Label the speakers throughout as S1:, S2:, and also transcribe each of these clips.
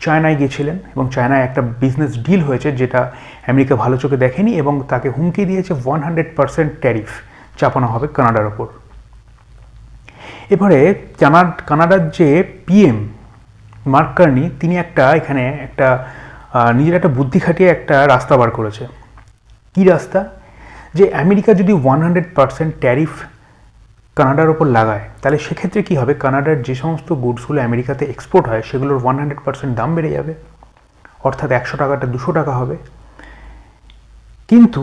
S1: চায়নায় গিয়েছিলেন এবং চায়নায় একটা বিজনেস ডিল হয়েছে যেটা আমেরিকা ভালো চোখে দেখেনি এবং তাকে হুমকি দিয়েছে 100% ট্যারিফ চাপানো হবে কানাডার ওপর। এবারে কানাডার যে পিএম মার্ক কার্নি তিনি এখানে নিজের একটা বুদ্ধি খাটিয়ে একটা রাস্তা বার করেছে। কী রাস্তা? যে আমেরিকা যদি 100% ট্যারিফ কানাডার ওপর লাগায় তাহলে সেক্ষেত্রে কী হবে, কানাডার যে সমস্ত গুডসগুলো আমেরিকাতে এক্সপোর্ট হয় সেগুলোর 100% দাম বেড়ে যাবে, অর্থাৎ 100 টাকাটা 200 টাকা হবে। কিন্তু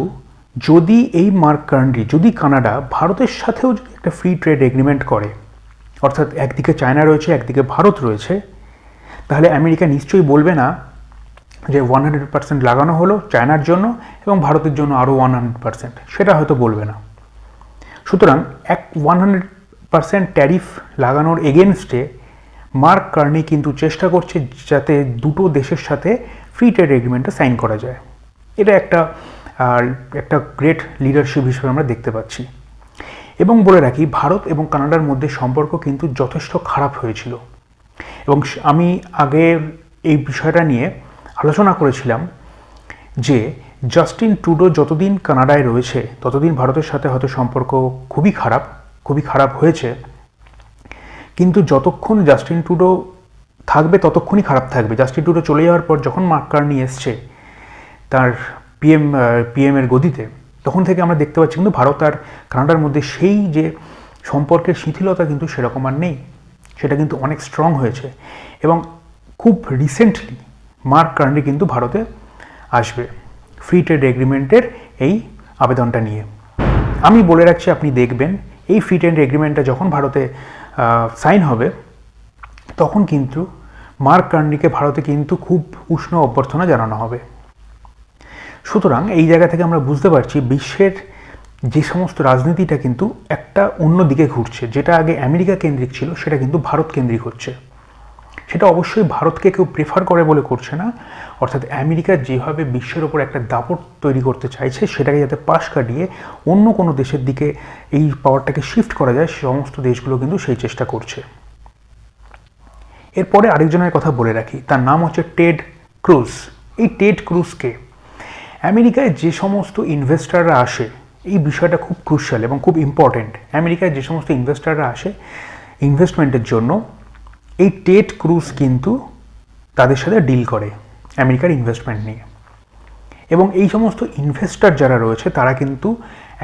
S1: যদি এই মার্ক কার্নি, যদি কানাডা ভারতের সাথেও যদি একটা ফ্রি ট্রেড এগ্রিমেন্ট করে, অর্থাৎ একদিকে চায়না রয়েছে একদিকে ভারত রয়েছে, তাহলে আমেরিকা নিশ্চয়ই বলবে না যে 100% লাগানো হলো চায়নার জন্য এবং ভারতের জন্য আরও 100%, সেটা হয়তো বলবে না। সুতরাং 100% ট্যারিফ লাগানোর এগেনস্টে মার্ক কার্নি কিন্তু চেষ্টা করছে যাতে দুটো দেশের সাথে ফ্রি ট্রেড এগ্রিমেন্টটা সাইন করা যায়। এটা একটা গ্রেট লিডারশিপ হিসেবে আমরা দেখতে পাচ্ছি। এবং বলে রাখি, ভারত এবং কানাডার মধ্যে সম্পর্ক কিন্তু যথেষ্ট খারাপ হয়েছিল এবং আমি আগে এই বিষয়টা নিয়ে আলোচনা করেছিলাম যে জাস্টিন ট্রুডো যতদিন কানাডায় রয়েছে ততদিন ভারতের সাথে হয়তো সম্পর্ক খুবই খারাপ হয়েছে, কিন্তু যতক্ষণ জাস্টিন ট্রুডো থাকবে ততক্ষণই খারাপ থাকবে। জাস্টিন ট্রুডো চলে যাওয়ার পর যখন মার্ক কার্নি এসছে তার পিএমের গদিতে, তখন থেকে আমরা দেখতে পাচ্ছি কিন্তু ভারত আর কানাডার মধ্যে সেই যে সম্পর্কের শিথিলতা কিন্তু সেরকম আর নেই, সেটা কিন্তু অনেক স্ট্রং হয়েছে। এবং খুব রিসেন্টলি মার্ক কার্নি কিন্তু ভারতে আসবে ফ্রি ট্রেড এগ্রিমেন্টের এই আবেদনটা নিয়ে। আমি বলে রাখছি, আপনি দেখবেন এই ফ্রি ট্রেড এগ্রিমেন্টটা যখন ভারতে সাইন হবে তখন কিন্তু মার্ক কার্নিকে ভারতে কিন্তু খুব উষ্ণ অভ্যর্থনা জানানো হবে। সুতরাং এই জায়গা থেকে আমরা বুঝতে পারছি বিশ্বের যে সমস্ত রাজনীতিটা কিন্তু একটা অন্য দিকে ঘুরছে, যেটা আগে আমেরিকা কেন্দ্রিক ছিল সেটা কিন্তু ভারত কেন্দ্রিক হচ্ছে। সেটা অবশ্যই ভারতকে কেউ প্রেফার করে বলে করছে না, অর্থাৎ আমেরিকা যেভাবে বিশ্বের ওপর একটা দাপট তৈরি করতে চাইছে সেটাকে যাতে পাশ কাটিয়ে অন্য কোনো দেশের দিকে এই পাওয়ারটাকে শিফট করা যায়, সমস্ত দেশগুলো কিন্তু সেই চেষ্টা করছে। এরপরে আরেকজনের কথা বলে রাখি, তার নাম হচ্ছে টেড ক্রুজ। এই টেড ক্রুজকে আমেরিকায় যে সমস্ত ইনভেস্টাররা আসে, এই বিষয়টা খুব ক্রুশিয়াল এবং খুব ইম্পর্টেন্ট। আমেরিকায় যে সমস্ত ইনভেস্টাররা আসে ইনভেস্টমেন্টের জন্য, এই টেড ক্রুজ কিন্তু তাদের সাথে ডিল করে আমেরিকার ইনভেস্টমেন্ট নিয়ে। এবং এই সমস্ত ইনভেস্টার যারা রয়েছে তারা কিন্তু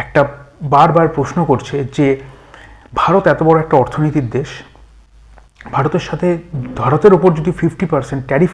S1: একটা বারবার প্রশ্ন করছে যে ভারত এত বড় একটা অর্থনীতির দেশ, ভারতের ওপর যদি 50% ট্যারিফ